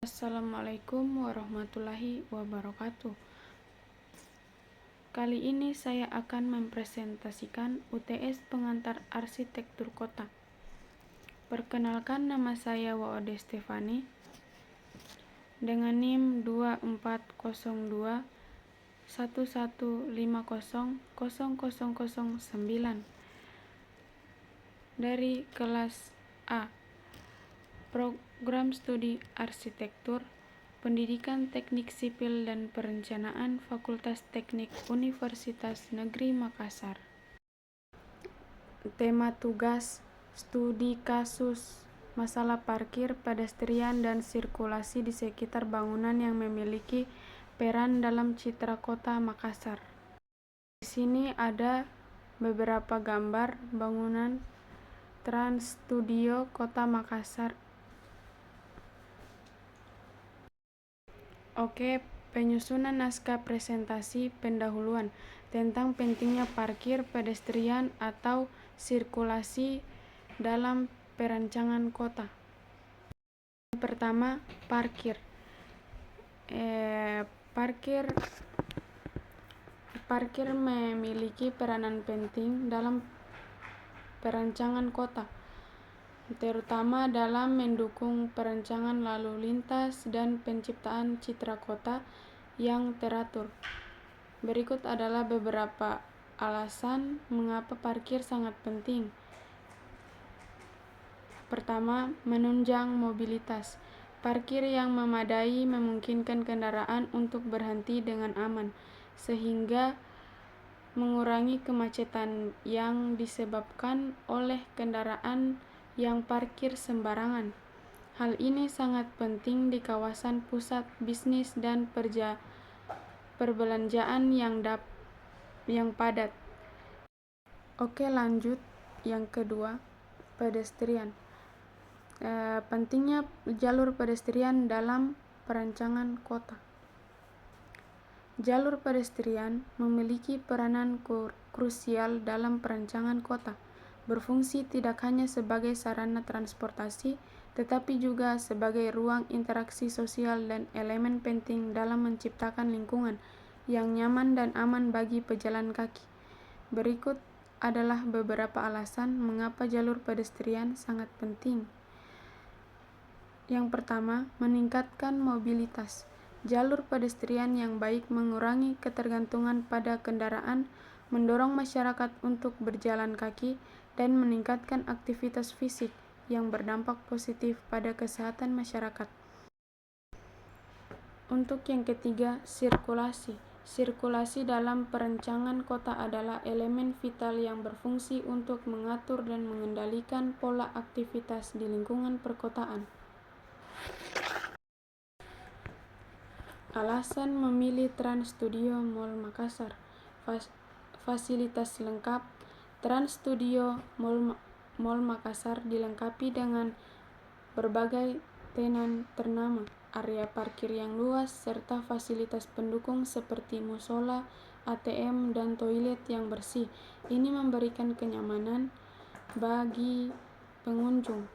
Assalamualaikum warahmatullahi wabarakatuh. Kali ini saya akan mempresentasikan UTS Pengantar Arsitektur Kota. Perkenalkan, nama saya Waode Stefani dengan NIM 2402 1150009 dari kelas A, Program Studi Arsitektur, Pendidikan Teknik Sipil dan Perencanaan, Fakultas Teknik Universitas Negeri Makassar. Tema tugas studi kasus masalah parkir, pedestrian, dan sirkulasi di sekitar bangunan yang memiliki peran dalam citra kota Makassar. Di sini ada beberapa gambar bangunan Trans Studio Kota Makassar. Oke, penyusunan naskah presentasi pendahuluan tentang pentingnya parkir, pedestrian, atau sirkulasi dalam perancangan kota. Yang pertama, parkir. Parkir memiliki peranan penting dalam perancangan kota, terutama dalam mendukung perancangan lalu lintas dan penciptaan citra kota yang teratur. Berikut adalah beberapa alasan mengapa parkir sangat penting. Pertama, menunjang mobilitas. Parkir yang memadai memungkinkan kendaraan untuk berhenti dengan aman, sehingga mengurangi kemacetan yang disebabkan oleh kendaraan yang parkir sembarangan. Hal ini sangat penting di kawasan pusat bisnis dan perbelanjaan yang padat. Oke, lanjut. Yang kedua, pedestrian. Pentingnya jalur pedestrian dalam perancangan kota. Jalur pedestrian memiliki peranan krusial dalam perancangan kota, berfungsi tidak hanya sebagai sarana transportasi, tetapi juga sebagai ruang interaksi sosial dan elemen penting dalam menciptakan lingkungan yang nyaman dan aman bagi pejalan kaki. Berikut adalah beberapa alasan mengapa jalur pedestrian sangat penting. Yang pertama, meningkatkan mobilitas. Jalur pedestrian yang baik mengurangi ketergantungan pada kendaraan, mendorong masyarakat untuk berjalan kaki, dan meningkatkan aktivitas fisik yang berdampak positif pada kesehatan masyarakat. Untuk yang ketiga, sirkulasi. Sirkulasi dalam perancangan kota adalah elemen vital yang berfungsi untuk mengatur dan mengendalikan pola aktivitas di lingkungan perkotaan. Alasan memilih Trans Studio Mall Makassar. Fasilitas lengkap. Trans Studio Mall Makassar dilengkapi dengan berbagai tenan ternama, area parkir yang luas, serta fasilitas pendukung seperti musola, ATM, dan toilet yang bersih. Ini memberikan kenyamanan bagi pengunjung.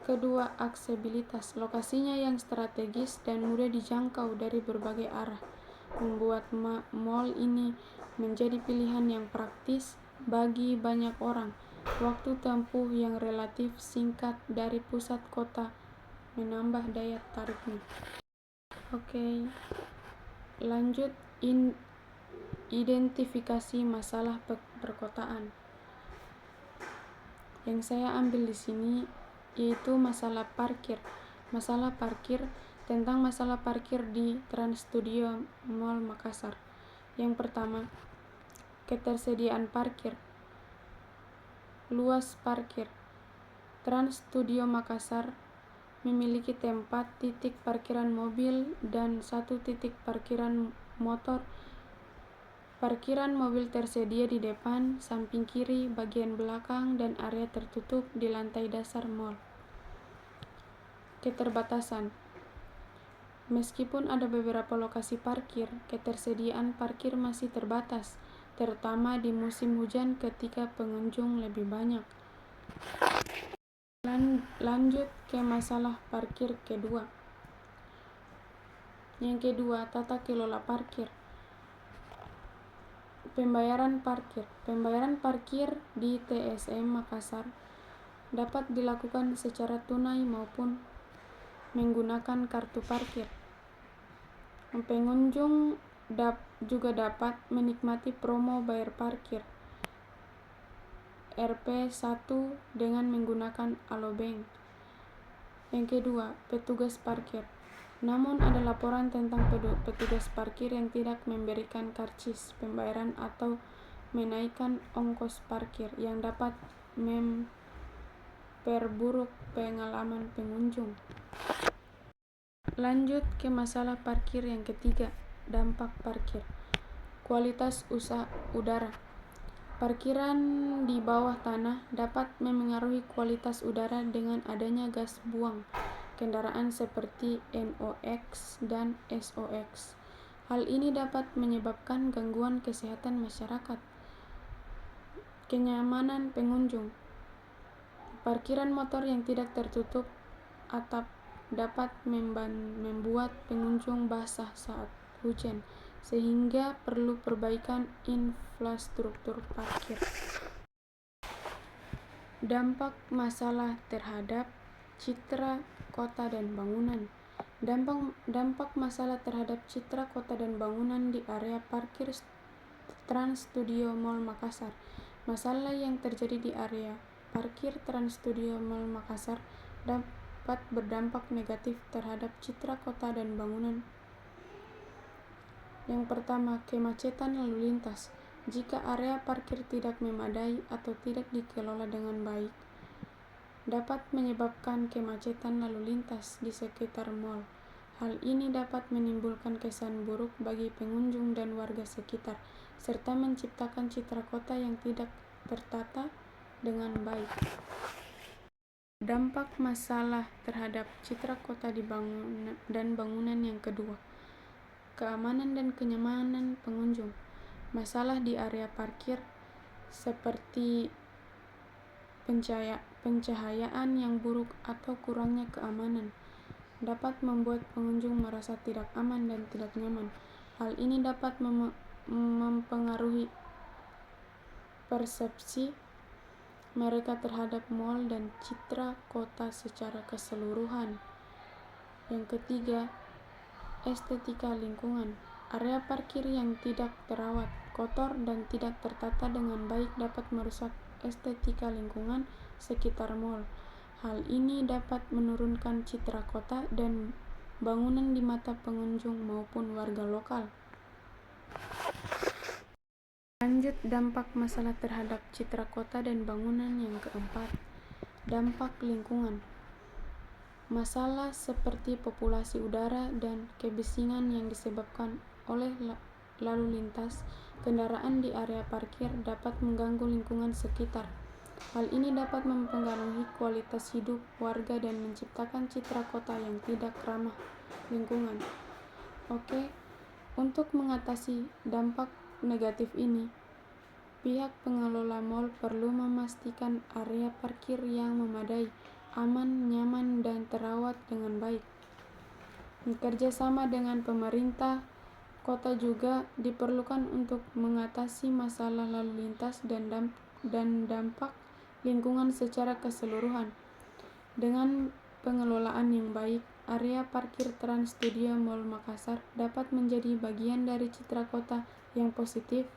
Kedua, aksesibilitas. Lokasinya yang strategis dan mudah dijangkau dari berbagai arah membuat mall ini menjadi pilihan yang praktis bagi banyak orang. Waktu tempuh yang relatif singkat dari pusat kota menambah daya tariknya. Oke, lanjut. Identifikasi masalah perkotaan. Yang saya ambil di sini yaitu masalah parkir. Tentang masalah parkir di Trans Studio Mall Makassar. Yang pertama, ketersediaan parkir. Luas parkir. Trans Studio Makassar memiliki tempat titik parkiran mobil dan 1 titik parkiran motor. Parkiran mobil tersedia di depan, samping kiri, bagian belakang, dan area tertutup di lantai dasar mall. Keterbatasan. Meskipun ada beberapa lokasi parkir, ketersediaan parkir masih terbatas, terutama di musim hujan ketika pengunjung lebih banyak. Lanjut ke masalah parkir kedua. Yang kedua, tata kelola parkir. Pembayaran parkir. Pembayaran parkir di TSM Makassar dapat dilakukan secara tunai maupun menggunakan kartu parkir. Pengunjung juga dapat menikmati promo bayar parkir Rp1 dengan menggunakan Alobank. Yang kedua, petugas parkir. Namun ada laporan tentang petugas parkir yang tidak memberikan karcis pembayaran atau menaikkan ongkos parkir yang dapat memperburuk pengalaman pengunjung. Lanjut ke masalah parkir yang ketiga, dampak parkir. Kualitas udara. Parkiran di bawah tanah dapat memengaruhi kualitas udara dengan adanya gas buang kendaraan seperti NOx dan SOx. Hal ini dapat menyebabkan gangguan kesehatan masyarakat. Kenyamanan pengunjung. Parkiran motor yang tidak tertutup atap dapat membuat pengunjung basah saat hujan, sehingga perlu perbaikan infrastruktur parkir. Dampak masalah terhadap citra kota dan bangunan. Dampak masalah terhadap citra kota dan bangunan di area parkir Trans Studio Mall Makassar. Masalah yang terjadi di area parkir Trans Studio Mall Makassar dapat berdampak negatif terhadap citra kota dan bangunan. Yang pertama, kemacetan lalu lintas. Jika area parkir tidak memadai atau tidak dikelola dengan baik, dapat menyebabkan kemacetan lalu lintas di sekitar mal. Hal ini dapat menimbulkan kesan buruk bagi pengunjung dan warga sekitar, serta menciptakan citra kota yang tidak tertata dengan baik. Dampak masalah terhadap citra kota dan bangunan yang kedua, keamanan dan kenyamanan pengunjung. Masalah di area parkir seperti pencahayaan yang buruk atau kurangnya keamanan dapat membuat pengunjung merasa tidak aman dan tidak nyaman. Hal ini dapat mempengaruhi persepsi mereka terhadap mal dan citra kota secara keseluruhan. Yang ketiga, estetika lingkungan. Area parkir yang tidak terawat, kotor, dan tidak tertata dengan baik dapat merusak estetika lingkungan sekitar mal. Hal ini dapat menurunkan citra kota dan bangunan di mata pengunjung maupun warga lokal. Lanjut dampak masalah terhadap citra kota dan bangunan yang keempat, dampak lingkungan. Masalah seperti populasi udara dan kebisingan yang disebabkan oleh lalu lintas kendaraan di area parkir dapat mengganggu lingkungan sekitar. Hal ini dapat mempengaruhi kualitas hidup warga dan menciptakan citra kota yang tidak ramah lingkungan. Untuk mengatasi dampak negatif ini, pihak pengelola mal perlu memastikan area parkir yang memadai, aman, nyaman, dan terawat dengan baik. Kerjasama dengan pemerintah kota juga diperlukan untuk mengatasi masalah lalu lintas dan dampak lingkungan secara keseluruhan. Dengan pengelolaan yang baik, area parkir Trans Studio Mall Makassar dapat menjadi bagian dari citra kota yang positif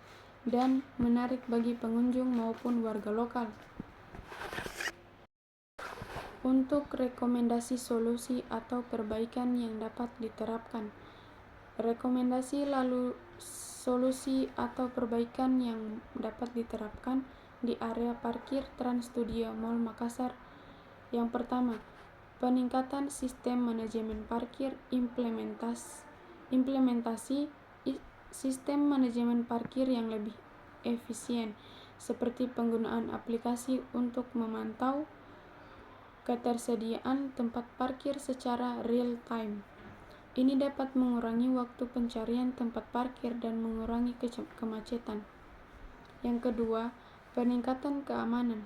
dan menarik bagi pengunjung maupun warga lokal. Untuk rekomendasi solusi atau perbaikan yang dapat diterapkan. Rekomendasi solusi atau perbaikan yang dapat diterapkan di area parkir Trans Studio Mall Makassar. Yang pertama, peningkatan sistem manajemen parkir. Implementasi sistem manajemen parkir yang lebih efisien, seperti penggunaan aplikasi untuk memantau ketersediaan tempat parkir secara real time. Ini dapat mengurangi waktu pencarian tempat parkir dan mengurangi kemacetan. Yang kedua, peningkatan keamanan.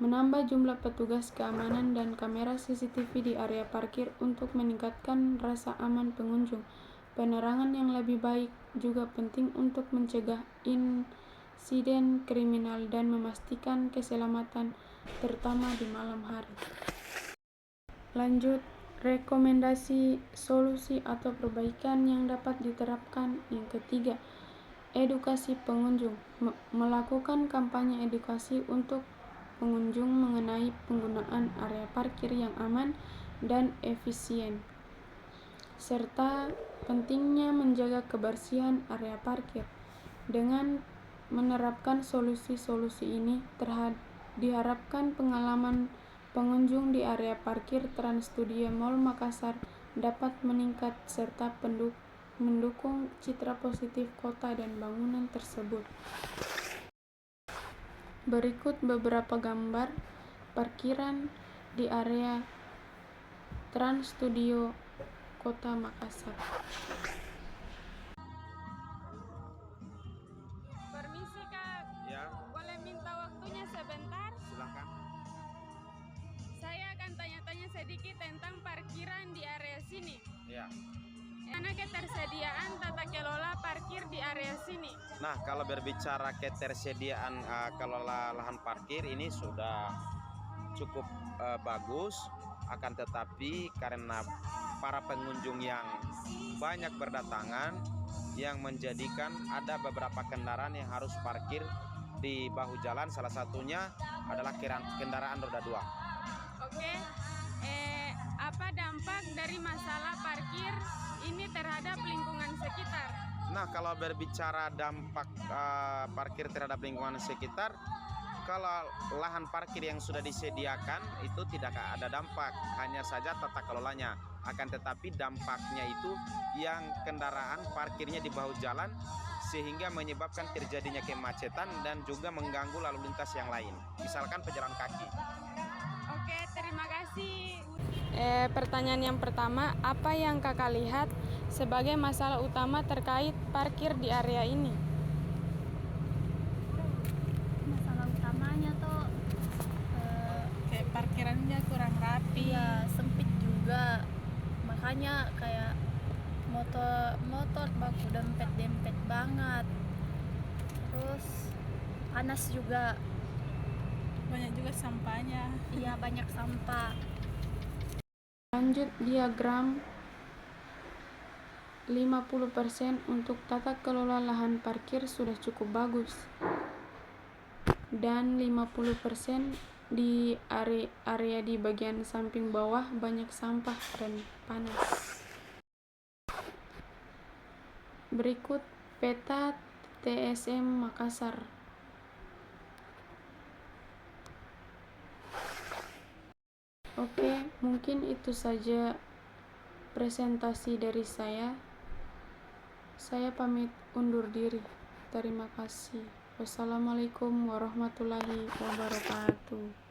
menambah jumlah petugas keamanan dan kamera CCTV di area parkir untuk meningkatkan rasa aman pengunjung. Penerangan yang lebih baik juga penting untuk mencegah insiden kriminal dan memastikan keselamatan, terutama di malam hari. Lanjut, rekomendasi solusi atau perbaikan yang dapat diterapkan. Yang ketiga, edukasi pengunjung. Melakukan kampanye edukasi untuk pengunjung mengenai penggunaan area parkir yang aman dan efisien, serta pentingnya menjaga kebersihan area parkir. Dengan menerapkan solusi-solusi ini, diharapkan pengalaman pengunjung di area parkir Trans Studio Mall Makassar dapat meningkat serta mendukung citra positif kota dan bangunan tersebut. Berikut beberapa gambar parkiran di area Trans Studio Kota Makassar. Permisi Kak, Ya, boleh minta waktunya sebentar? silakan. Saya akan tanya-tanya sedikit tentang parkiran di area sini. Ya. Mana ketersediaan tata kelola parkir di area sini? Nah, kalau berbicara ketersediaan kelola lahan parkir ini sudah cukup bagus, akan tetapi karena para pengunjung yang banyak berdatangan yang menjadikan ada beberapa kendaraan yang harus parkir di bahu jalan, salah satunya adalah kendaraan roda 2. Oke, apa dampak dari masalah parkir ini terhadap lingkungan sekitar? Nah, kalau berbicara dampak parkir terhadap lingkungan sekitar, kalau lahan parkir yang sudah disediakan itu tidak ada dampak, hanya saja tata kelolanya. Akan tetapi dampaknya itu yang kendaraan parkirnya di bahu jalan sehingga menyebabkan terjadinya kemacetan dan juga mengganggu lalu lintas yang lain, misalkan pejalan kaki. Oke, terima kasih. Pertanyaan yang pertama, apa yang kakak lihat sebagai masalah utama terkait parkir di area ini? Masalah utamanya tuh kayak parkirannya kurang rapi. ya sempit juga, makanya kayak motor baku dempet banget, terus panas juga, Banyak juga sampahnya. iya banyak sampah. Lanjut, diagram 50% untuk tata kelola lahan parkir sudah cukup bagus, dan 50% di area di bagian samping bawah banyak sampah dan panas. Berikut peta TSM Makassar. Oke, mungkin itu saja presentasi dari saya. Saya pamit undur diri. Terima kasih. Wassalamualaikum warahmatullahi wabarakatuh.